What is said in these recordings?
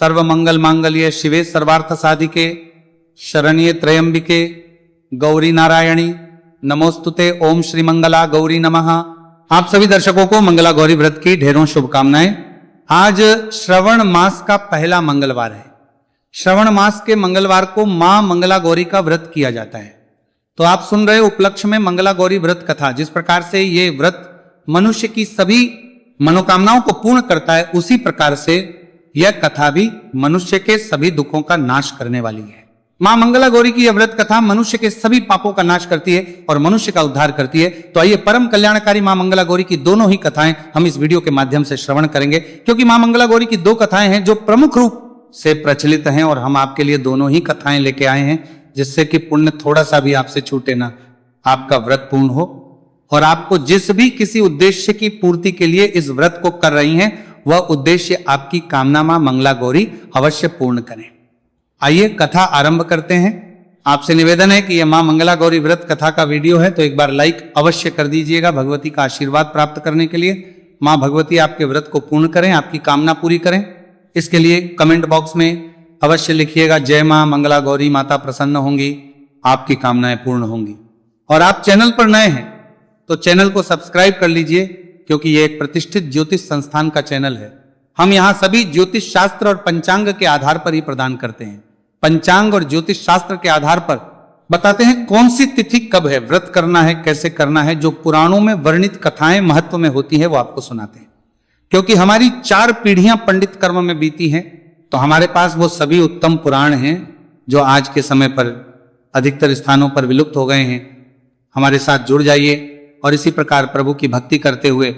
सर्व मंगल मांगल्ये शिवे सर्वार्थ साधिके शरण्ये त्र्यंबिके गौरी नारायणी नमोस्तुते। ओम श्री मंगला गौरी नमः। आप सभी दर्शकों को मंगला गौरी व्रत की ढेरों शुभकामनाएं। आज श्रवण मास का पहला मंगलवार है। श्रवण मास के मंगलवार को मां मंगला गौरी का व्रत किया जाता है। तो आप सुन रहे उपलक्ष्य में मंगला गौरी व्रत कथा। जिस प्रकार से ये व्रत मनुष्य की सभी मनोकामनाओं को पूर्ण करता है, उसी प्रकार से यह कथा भी मनुष्य के सभी दुखों का नाश करने वाली है। मां मंगला गौरी की यह व्रत कथा मनुष्य के सभी पापों का नाश करती है और मनुष्य का उद्धार करती है। तो आइए परम कल्याणकारी मां मंगला गौरी की दोनों ही कथाएं हम इस वीडियो के माध्यम से श्रवण करेंगे, क्योंकि मां मंगला गौरी की दो कथाएं हैं जो प्रमुख रूप से प्रचलित हैं और हम आपके लिए दोनों ही कथाएं लेके आए हैं, जिससे कि पुण्य थोड़ा सा भी आपसे छूटे ना, आपका व्रत पूर्ण हो और आपको जिस भी किसी उद्देश्य की पूर्ति के लिए इस व्रत को कर रही हैं, वह उद्देश्य आपकी कामना मां मंगला गौरी अवश्य पूर्ण करें। आइए कथा आरंभ करते हैं। आपसे निवेदन है कि यह मां मंगला गौरी व्रत कथा का वीडियो है, तो एक बार लाइक अवश्य कर दीजिएगा भगवती का आशीर्वाद प्राप्त करने के लिए। मां भगवती आपके व्रत को पूर्ण करें, आपकी कामना पूरी करें। इसके लिए कमेंट बॉक्स में अवश्य लिखिएगा, जय मां मंगला गौरी, माता प्रसन्न होंगी, आपकी कामनाएं पूर्ण होंगी। और आप चैनल पर नए हैं तो चैनल को सब्सक्राइब कर लीजिए, क्योंकि यह एक प्रतिष्ठित ज्योतिष संस्थान का चैनल है। हम यहाँ सभी ज्योतिष शास्त्र और पंचांग के आधार पर ही प्रदान करते हैं। पंचांग और ज्योतिष शास्त्र के आधार पर बताते हैं कौन सी तिथि कब है, व्रत करना है, कैसे करना है। जो पुराणों में वर्णित कथाएं महत्व में होती है वो आपको सुनाते हैं। क्योंकि हमारी 4 पीढ़ियां पंडित कर्म में बीती हैं, तो हमारे पास वो सभी उत्तम पुराण हैं जो आज के समय पर अधिकतर स्थानों पर विलुप्त हो गए हैं। हमारे साथ जुड़ जाइए और इसी प्रकार प्रभु की भक्ति करते हुए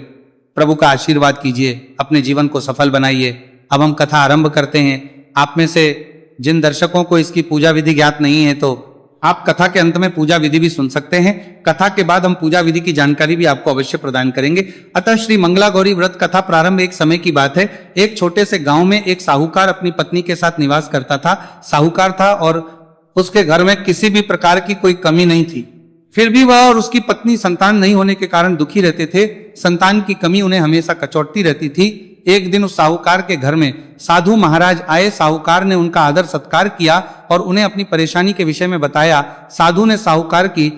प्रभु का आशीर्वाद कीजिए, अपने जीवन को सफल बनाइए। अब हम कथा आरंभ करते हैं। आप में से जिन दर्शकों को इसकी पूजा विधि ज्ञात नहीं है, तो आप कथा के अंत में पूजा विधि भी सुन सकते हैं। कथा के बाद हम पूजा विधि की जानकारी भी आपको अवश्य प्रदान करेंगे। अतः श्री मंगला गौरी व्रत कथा प्रारंभ एक समय की बात है। एक छोटे से गांव में एक साहूकार अपनी पत्नी के साथ निवास करता था। साहूकार था और उसके घर में किसी भी प्रकार की कोई कमी नहीं थी। फिर भी वह और उसकी पत्नी संतान नहीं होने के कारण दुखी रहते थे। संतान की कमी उन्हें हमेशा कचोटती रहती थी। एक दिन उस साहूकार के घर में साधु महाराज आए। साहूकार ने उनका आदर सत्कार किया और उन्हें अपनी परेशानी के विषय में बताया। साधु ने साहूकार की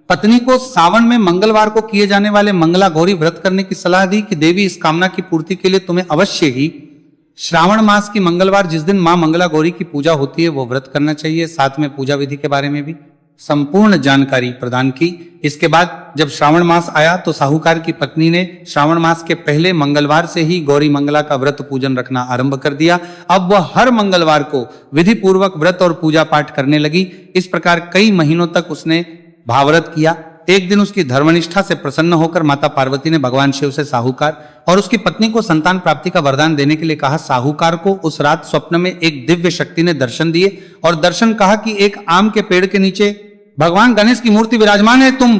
पत्नी को सावन में मंगलवार को किए जाने वाले मंगला गौरी व्रत करने की सलाह दी कि देवी, इस कामना की पूर्ति के लिए तुम्हें अवश्य ही श्रावण मास की मंगलवार, जिस दिन मां मंगला गौरी की पूजा होती है, वो व्रत करना चाहिए। साथ में पूजा विधि के बारे में भी संपूर्ण जानकारी प्रदान की। इसके बाद जब श्रावण मास आया तो साहूकार की पत्नी ने श्रावण मास के पहले मंगलवार से ही गौरी मंगला का व्रत पूजन रखना आरंभ कर दिया। अब वह हर मंगलवार को विधि पूर्वक व्रत और पूजा पाठ करने लगी। इस प्रकार कई महीनों तक उसने भावव्रत किया। एक दिन उसकी धर्मनिष्ठा से प्रसन्न होकर माता पार्वती ने भगवान शिव से साहूकार और उसकी पत्नी को संतान प्राप्ति का वरदान देने के लिए कहा। साहूकार को उस रात स्वप्न में एक दिव्य शक्ति ने दर्शन दिए और दर्शन कहा कि एक आम के पेड़ के नीचे भगवान गणेश की मूर्ति विराजमान है। तुम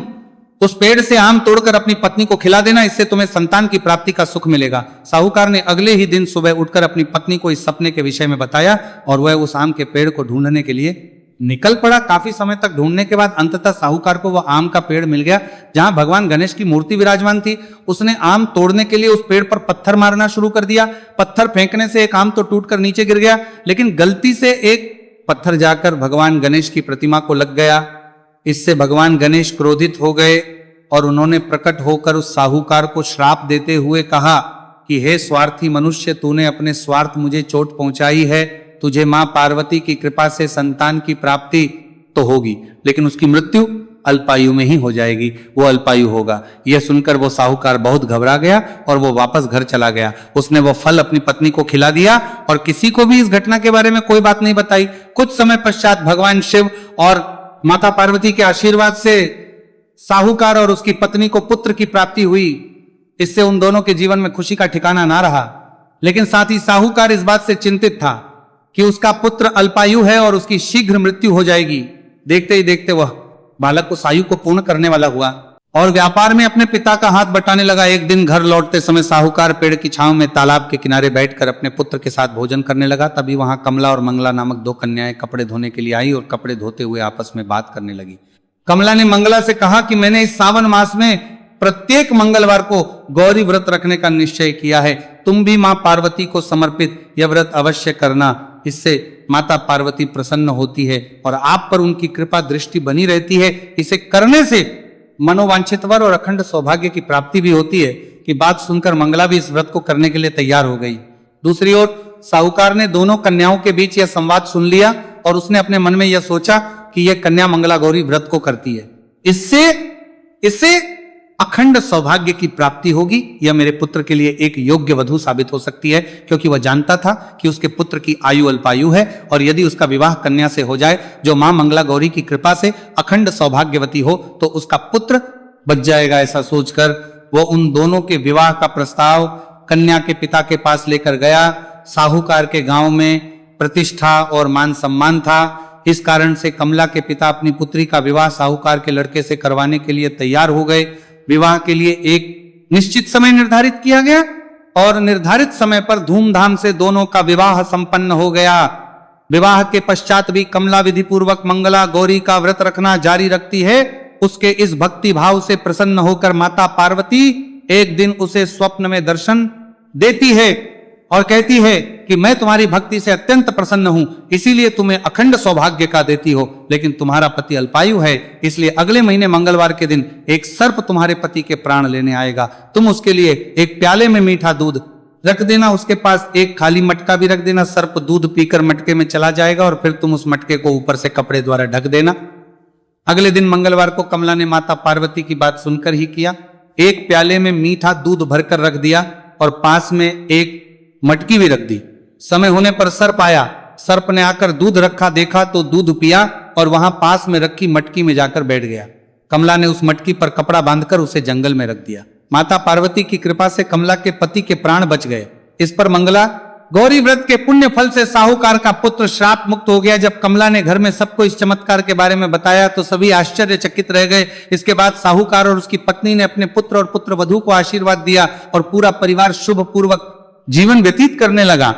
उस पेड़ से आम तोड़कर अपनी पत्नी को खिला देना, इससे तुम्हें संतान की प्राप्ति का सुख मिलेगा। साहूकार ने अगले ही दिन सुबह उठकर अपनी पत्नी को इस सपने के विषय में बताया और वह उस आम के पेड़ को ढूंढने के लिए निकल पड़ा। काफी समय तक ढूंढने के बाद अंततः साहूकार को वह आम का पेड़ मिल गया जहां भगवान गणेश की मूर्ति विराजमान थी। उसने आम तोड़ने के लिए उस पेड़ पर पत्थर मारना शुरू कर दिया। पत्थर फेंकने से एक आम तो टूटकर नीचे गिर गया, लेकिन गलती से एक पत्थर जाकर भगवान गणेश की प्रतिमा को लग गया। इससे भगवान गणेश क्रोधित हो गए और उन्होंने प्रकट होकर उस साहूकार को श्राप देते हुए कहा कि हे स्वार्थी मनुष्य, तूने अपने स्वार्थ मुझे चोट पहुंचाई है। तुझे मां पार्वती की कृपा से संतान की प्राप्ति तो होगी, लेकिन उसकी मृत्यु अल्पायु में ही हो जाएगी, वो अल्पायु होगा। यह सुनकर वो साहूकार बहुत घबरा गया और वो वापस घर चला गया। उसने वो फल अपनी पत्नी को खिला दिया और किसी को भी इस घटना के बारे में कोई बात नहीं बताई। कुछ समय पश्चात भगवान शिव और माता पार्वती के आशीर्वाद से साहूकार और उसकी पत्नी को पुत्र की प्राप्ति हुई। इससे उन दोनों के जीवन में खुशी का ठिकाना ना रहा, लेकिन साथ ही साहूकार इस बात से चिंतित था कि उसका पुत्र अल्पायु है और उसकी शीघ्र मृत्यु हो जाएगी। देखते ही देखते वह बालक उस आयु को पूर्ण करने वाला हुआ और व्यापार में अपने पिता का हाथ बटाने लगा। एक दिन घर लौटते समय साहूकार पेड़ की छांव में तालाब के किनारे बैठकर अपने पुत्र के साथ भोजन करने लगा। तभी वहां कमला और मंगला नामक 2 कन्याएं कपड़े धोने के लिए आई और कपड़े धोते हुए आपस में बात करने लगी। कमला ने मंगला से कहा कि मैंने इस सावन मास में प्रत्येक मंगलवार को गौरी व्रत रखने का निश्चय किया है। तुम भी मां पार्वती को समर्पित यह व्रत अवश्य करना। इससे माता पार्वती प्रसन्न होती है और आप पर उनकी कृपा दृष्टि बनी रहती है। इसे करने से मनोवांछित वर और अखंड सौभाग्य की प्राप्ति भी होती है। कि बात सुनकर मंगला भी इस व्रत को करने के लिए तैयार हो गई। दूसरी ओर साहूकार ने दोनों कन्याओं के बीच यह संवाद सुन लिया और उसने अपने मन में यह सोचा कि यह कन्या मंगला गौरी व्रत को करती है, इससे अखंड सौभाग्य की प्राप्ति होगी। यह मेरे पुत्र के लिए एक योग्य वधू साबित हो सकती है, क्योंकि वह जानता था कि उसके पुत्र की आयु अल्पायु है और यदि उसका विवाह कन्या से हो जाए जो मां मंगला गौरी की कृपा से अखंड सौभाग्यवती हो तो उसका पुत्र बच जाएगा। ऐसा सोचकर वो उन दोनों के विवाह का प्रस्ताव कन्या के पिता के पास लेकर गया। साहूकार के गांव में प्रतिष्ठा और मान सम्मान था। इस कारण से कमला के पिता अपनी पुत्री का विवाह साहूकार के लड़के से करवाने के लिए तैयार हो गए। विवाह के लिए एक निश्चित समय निर्धारित किया गया और निर्धारित समय पर धूमधाम से दोनों का विवाह संपन्न हो गया। विवाह के पश्चात भी कमला विधि पूर्वक मंगला गौरी का व्रत रखना जारी रखती है। उसके इस भक्ति भाव से प्रसन्न होकर माता पार्वती एक दिन उसे स्वप्न में दर्शन देती है और कहती है कि मैं तुम्हारी भक्ति से अत्यंत प्रसन्न हूं, इसीलिए तुम्हें अखंड सौभाग्य का देती हो, लेकिन तुम्हारा पति अल्पायु है, इसलिए अगले महीने मंगलवार के दिन एक सर्प तुम्हारे पति के प्राण लेने आएगा। तुम उसके लिए एक प्याले में मीठा दूध रख देना, उसके पास एक खाली मटका भी रख देना। सर्प दूध पीकर मटके में चला जाएगा और फिर तुम उस मटके को ऊपर से कपड़े द्वारा ढक देना। अगले दिन मंगलवार को कमला ने माता पार्वती की बात सुनकर ही किया। एक प्याले में मीठा दूध भरकर रख दिया और पास में एक मटकी भी रख दी। समय होने पर सर्प आया। सर्प ने आकर दूध रखा, देखा तो दूध पिया और वहां पास में रखी मटकी में जाकर बैठ गया। कमला ने उस मटकी पर कपड़ा बांधकर उसे जंगल में रख दिया। माता पार्वती की कृपा से कमला के पति के प्राण बच गए। इस पर मंगला गौरी व्रत के पुण्य फल से साहूकार का पुत्र श्राप मुक्त हो गया। जब कमला ने घर में सबको इस चमत्कार के बारे में बताया तो सभी आश्चर्यचकित रह गए। इसके बाद साहूकार और उसकी पत्नी ने अपने पुत्र और पुत्र वधू को आशीर्वाद दिया और पूरा परिवार शुभ पूर्वक जीवन व्यतीत करने लगा।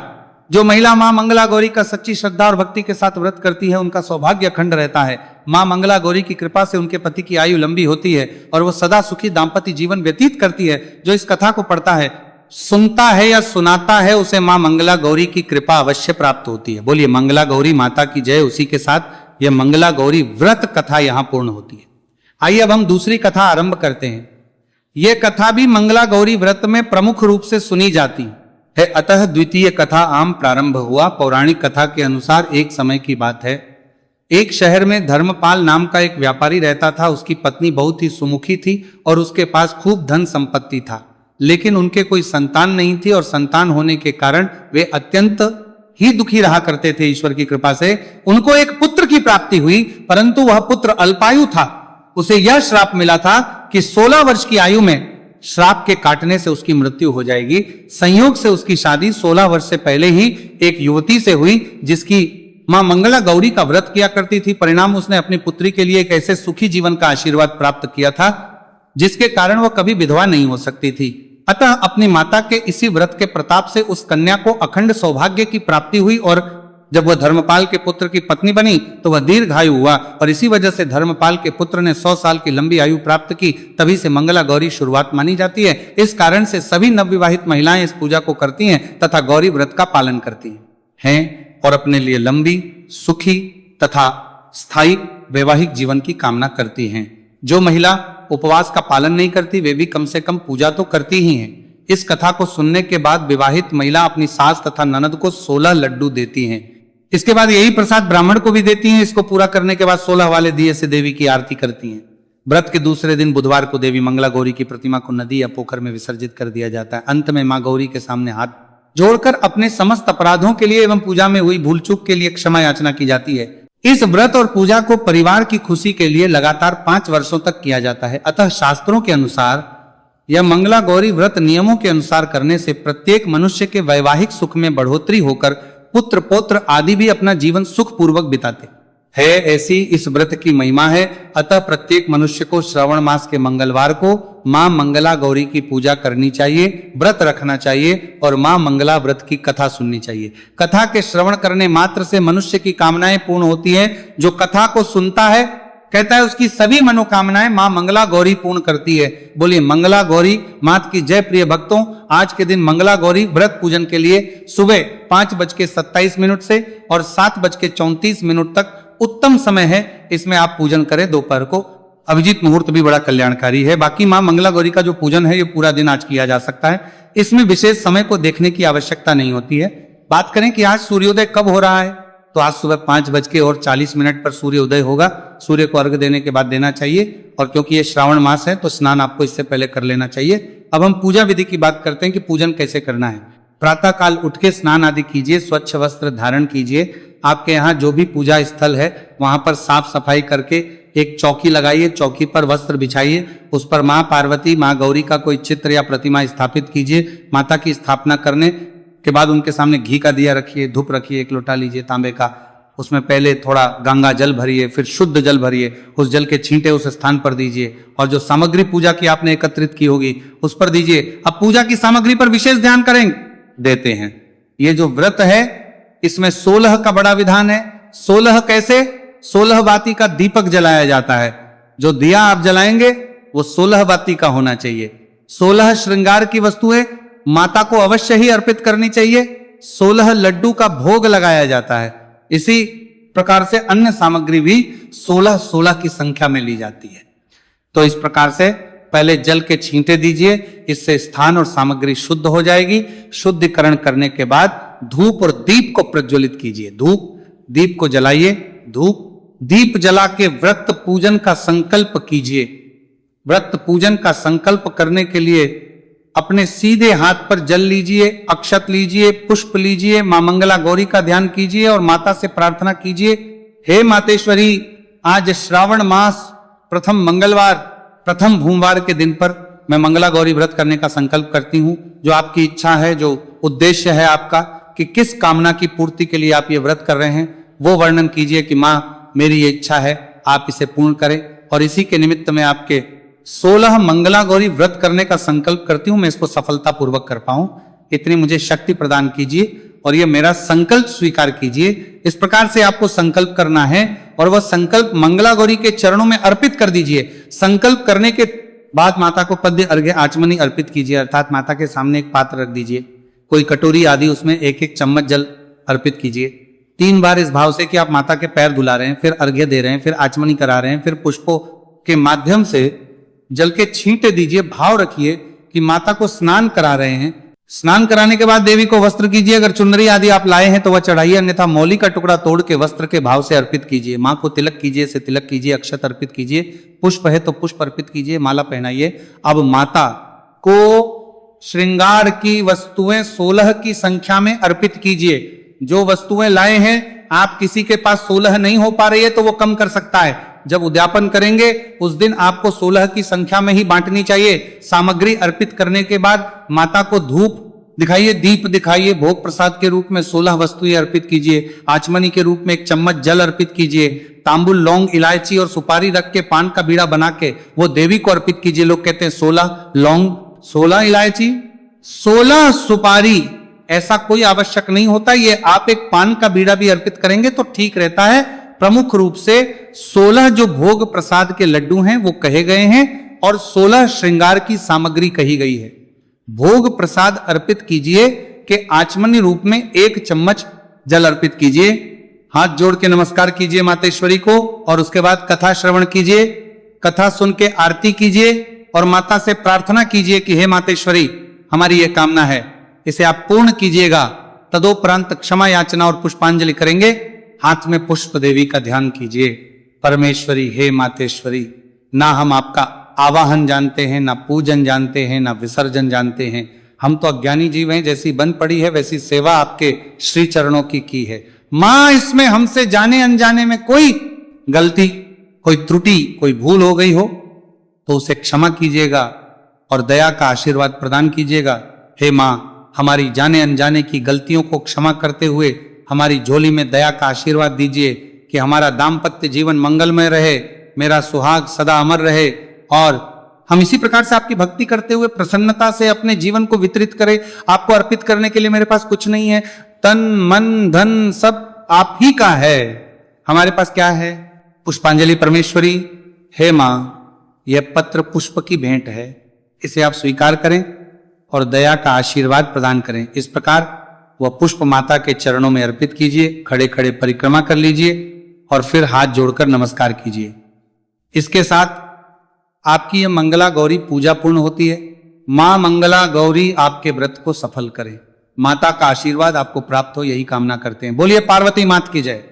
जो महिला मां मंगला गौरी का सच्ची श्रद्धा और भक्ति के साथ व्रत करती है उनका सौभाग्य अखंड रहता है। मां मंगला गौरी की कृपा से उनके पति की आयु लंबी होती है और वो सदा सुखी दाम्पत्य जीवन व्यतीत करती है। जो इस कथा को पढ़ता है, सुनता है या सुनाता है, उसे मां मंगला गौरी की कृपा अवश्य प्राप्त होती है। बोलिए मंगला गौरी माता की जय। उसी के साथ यह मंगला गौरी व्रत कथा यहां पूर्ण होती है। आइए अब हम दूसरी कथा आरंभ करते हैं। यह कथा भी मंगला गौरी व्रत में प्रमुख रूप से सुनी जाती है। अतः द्वितीय कथा आम प्रारंभ हुआ। पौराणिक कथा के अनुसार एक समय की बात है। एक शहर में धर्मपाल नाम का एक व्यापारी रहता था। उसकी पत्नी बहुत ही सुमुखी थी और उसके पास खूब धन संपत्ति था, लेकिन उनके कोई संतान नहीं थी और संतान होने के कारण वे अत्यंत ही दुखी रहा करते थे। ईश्वर की कृपा से उनको एक पुत्र की प्राप्ति हुई, परंतु वह पुत्र अल्पायु था। उसे यह श्राप मिला था कि 16 वर्ष की आयु में श्राप के काटने से उसकी मृत्यु हो जाएगी। संयोग से उसकी शादी 16 वर्ष से पहले ही एक युवती से हुई जिसकी मां मंगला गौरी का व्रत किया करती थी। परिणाम उसने अपनी पुत्री के लिए एक ऐसे सुखी जीवन का आशीर्वाद प्राप्त किया था जिसके कारण वह कभी विधवा नहीं हो सकती थी। अतः अपनी माता के इसी व्रत के प्रताप से उस कन्या को अखंड सौभाग्य की प्राप्ति हुई और जब वह धर्मपाल के पुत्र की पत्नी बनी तो वह दीर्घायु हुआ और इसी वजह से धर्मपाल के पुत्र ने 100 साल की लंबी आयु प्राप्त की। तभी से मंगला गौरी शुरुआत मानी जाती है। इस कारण से सभी नवविवाहित महिलाएं इस पूजा को करती हैं तथा गौरी व्रत का पालन करती हैं और अपने लिए लंबी, सुखी तथा स्थायी वैवाहिक जीवन की कामना करती हैं। जो महिला उपवास का पालन नहीं करती वे भी कम से कम पूजा तो करती ही हैं। इस कथा को सुनने के बाद विवाहित महिला अपनी सास तथा ननद को 16 लड्डू देती हैं। इसके बाद यही प्रसाद ब्राह्मण को भी देती हैं। इसको पूरा करने के बाद 16 वाले दिए से देवी की आरती करती हैं। व्रत के दूसरे दिन बुधवार को देवी मंगला गौरी की प्रतिमा को नदी या पोखर में विसर्जित कर दिया जाता है। अंत में मां गौरी के सामने हाथ जोड़कर अपने समस्त अपराधों के लिए एवं पूजा में हुई भूल चूक के लिए क्षमा याचना की जाती है। इस व्रत और पूजा को परिवार की खुशी के लिए लगातार 5 वर्षों तक किया जाता है। अतः शास्त्रों के अनुसार यह मंगला गौरी व्रत नियमों के अनुसार करने से प्रत्येक मनुष्य के वैवाहिक सुख में बढ़ोतरी होकर पुत्र पौत्र आदि भी अपना जीवन सुख पूर्वक बिताते है। ऐसी इस व्रत की महिमा है। अतः प्रत्येक मनुष्य को श्रावण मास के मंगलवार को मां मंगला गौरी की पूजा करनी चाहिए, व्रत रखना चाहिए और मां मंगला व्रत की कथा सुननी चाहिए। कथा के श्रवण करने मात्र से मनुष्य की कामनाएं पूर्ण होती हैं। जो कथा को सुनता है कहता है उसकी सभी मनोकामनाएं मां मंगला गौरी पूर्ण करती है। बोलिए मंगला गौरी मात की जय। प्रिय भक्तों, आज के दिन मंगला गौरी व्रत पूजन के लिए सुबह 5:27 से और 7:34 तक उत्तम समय है। इसमें आप पूजन करें। दोपहर को अभिजीत मुहूर्त भी बड़ा कल्याणकारी है। बाकी मां मंगला गौरी का जो पूजन है ये पूरा दिन आज किया जा सकता है। इसमें विशेष समय को देखने की आवश्यकता नहीं होती है। बात करें कि आज सूर्योदय कब हो रहा है, तो आज सुबह 5:40 पर सूर्योदय होगा। सूर्य को अर्घ देने के बाद देना चाहिए, और क्योंकि ये श्रावण मास है तो स्नान आपको इससे पहले कर लेना चाहिए। अब हम पूजा विधि की बात करते हैं कि पूजन कैसे करना है। प्रातः काल उठ के स्नान आदि कीजिए, स्वच्छ वस्त्र धारण कीजिए। आपके यहाँ जो भी पूजा स्थल है वहां पर साफ सफाई करके एक चौकी लगाइए, चौकी पर वस्त्र बिछाइए, उस पर माँ पार्वती माँ गौरी का कोई चित्र या प्रतिमा स्थापित कीजिए। माता की स्थापना करने के बाद उनके सामने घी का दिया रखिए, धूप रखिए, एक लोटा लीजिए तांबे का, उसमें पहले थोड़ा गंगा जल भरिए, फिर शुद्ध जल भरिए, उस जल के छींटे उस स्थान पर दीजिए, और जो सामग्री पूजा की आपने एकत्रित की होगी उस पर दीजिए। अब पूजा की सामग्री पर विशेष ध्यान करेंगे, देते हैं। ये जो व्रत है इसमें 16 का बड़ा विधान है। 16 कैसे? 16 बाती का दीपक जलाया जाता है। जो दिया आप जलाएंगे वो 16 बाती का होना चाहिए। 16 श्रृंगार की वस्तुएं माता को अवश्य ही अर्पित करनी चाहिए। 16 लड्डू का भोग लगाया जाता है। इसी प्रकार से अन्य सामग्री भी 16 की संख्या में ली जाती है। तो इस प्रकार से पहले जल के छींटे दीजिए, इससे स्थान और सामग्री शुद्ध हो जाएगी। शुद्धिकरण करने के बाद धूप और दीप को प्रज्वलित कीजिए। धूप दीप को जलाइए, धूप दीप जला के व्रत पूजन का संकल्प कीजिए। व्रत पूजन का संकल्प करने के लिए अपने सीधे हाथ पर जल लीजिए, अक्षत लीजिए, पुष्प लीजिए, मां मंगला गौरी का ध्यान कीजिए और माता से प्रार्थना कीजिए, हे मातेश्वरी, आज श्रावण मास प्रथम मंगलवार प्रथम भूमवार के दिन पर मैं मंगला गौरी व्रत करने का संकल्प करती हूँ। जो आपकी इच्छा है, जो उद्देश्य है आपका कि किस कामना की पूर्ति के लिए आप ये व्रत कर रहे हैं, वो वर्णन कीजिए कि माँ मेरी ये इच्छा है, आप इसे पूर्ण करें। और इसी के निमित्त मैं आपके 16 मंगला गौरी व्रत करने का संकल्प करती हूं, मैं इसको सफलता पूर्वक कर पाऊं, इतनी मुझे शक्ति प्रदान कीजिए और ये मेरा संकल्प स्वीकार कीजिए। इस प्रकार से आपको संकल्प करना है और वह संकल्प मंगला गौरी के चरणों में अर्पित कर दीजिए। संकल्प करने के बाद माता को पद्य अर्घ्य आचमनी अर्पित कीजिए, अर्थात माता के सामने एक पात्र रख दीजिए, कोई कटोरी आदि, उसमें 1-1 चम्मच जल अर्पित कीजिए। 3 बार इस भाव से कि आप माता के पैर धुला रहे हैं, फिर अर्घ्य दे रहे हैं, फिर आचमनी करा रहे हैं, फिर पुष्पों के माध्यम से जल के छींटे दीजिए। भाव रखिए कि माता को स्नान करा रहे हैं। स्नान कराने के बाद देवी को वस्त्र कीजिए। अगर चुनरी आदि आप लाए हैं तो वह चढ़ाइए, अन्यथा मौली का टुकड़ा तोड़ के वस्त्र के भाव से अर्पित कीजिए। माँ को तिलक कीजिए, से तिलक कीजिए, अक्षत अर्पित कीजिए, पुष्प है तो पुष्प अर्पित कीजिए, माला पहनाइए। अब माता को श्रृंगार की वस्तुएं 16 की संख्या में अर्पित कीजिए। जो वस्तुएं लाए हैं, आप किसी के पास 16 नहीं हो पा रही है तो वो कम कर सकता है। जब उद्यापन करेंगे उस दिन आपको 16 की संख्या में ही बांटनी चाहिए। सामग्री अर्पित करने के बाद माता को धूप दिखाइए, दीप दिखाइए, भोग प्रसाद के रूप में 16 वस्तुएं अर्पित कीजिए। आचमनी के रूप में 1 चम्मच जल अर्पित कीजिए। तांबुल, लौंग, इलायची और सुपारी रख के पान का बीड़ा बना के वो देवी को अर्पित कीजिए। लोग कहते हैं 16 लौंग, 16 इलायची, 16 सुपारी, ऐसा कोई आवश्यक नहीं होता। ये आप एक पान का बीड़ा भी अर्पित करेंगे तो ठीक रहता है। प्रमुख रूप से 16 जो भोग प्रसाद के लड्डू हैं वो कहे गए हैं और 16 श्रृंगार की सामग्री कही गई है। भोग प्रसाद अर्पित कीजिए कि आचमनी रूप में 1 चम्मच जल अर्पित कीजिए। हाथ जोड़ के नमस्कार कीजिए मातेश्वरी को और उसके बाद कथा श्रवण कीजिए। कथा सुन के आरती कीजिए और माता से प्रार्थना कीजिए कि हे मातेश्वरी, हमारी ये कामना है, इसे आप पूर्ण कीजिएगा। तदोपरांत क्षमा याचना और पुष्पांजलि करेंगे। हाथ में पुष्प देवी का ध्यान कीजिए। परमेश्वरी, हे मातेश्वरी, ना हम आपका आवाहन जानते हैं, ना पूजन जानते हैं, ना विसर्जन जानते हैं। हम तो अज्ञानी जीव हैं, जैसी बन पड़ी है वैसी सेवा आपके श्री चरणों की है। मां, इसमें हमसे जाने अनजाने में कोई गलती, कोई त्रुटि, कोई भूल हो गई हो तो उसे क्षमा कीजिएगा और दया का आशीर्वाद प्रदान कीजिएगा। हे मां, हमारी जाने अनजाने की गलतियों को क्षमा करते हुए हमारी झोली में दया का आशीर्वाद दीजिए कि हमारा दाम्पत्य जीवन मंगलमय रहे, मेरा सुहाग सदा अमर रहे और हम इसी प्रकार से आपकी भक्ति करते हुए प्रसन्नता से अपने जीवन को वितरित करें। आपको अर्पित करने के लिए मेरे पास कुछ नहीं है, तन मन धन सब आप ही का है। हमारे पास क्या है? पुष्पांजलि परमेश्वरी, हे मां, यह पत्र पुष्प की भेंट है, इसे आप स्वीकार करें और दया का आशीर्वाद प्रदान करें। इस प्रकार वह पुष्प माता के चरणों में अर्पित कीजिए, खड़े खड़े परिक्रमा कर लीजिए और फिर हाथ जोड़कर नमस्कार कीजिए। इसके साथ आपकी यह मंगला गौरी पूजा पूर्ण होती है। मां मंगला गौरी आपके व्रत को सफल करे, माता का आशीर्वाद आपको प्राप्त हो, यही कामना करते हैं। बोलिए पार्वती मात की जय।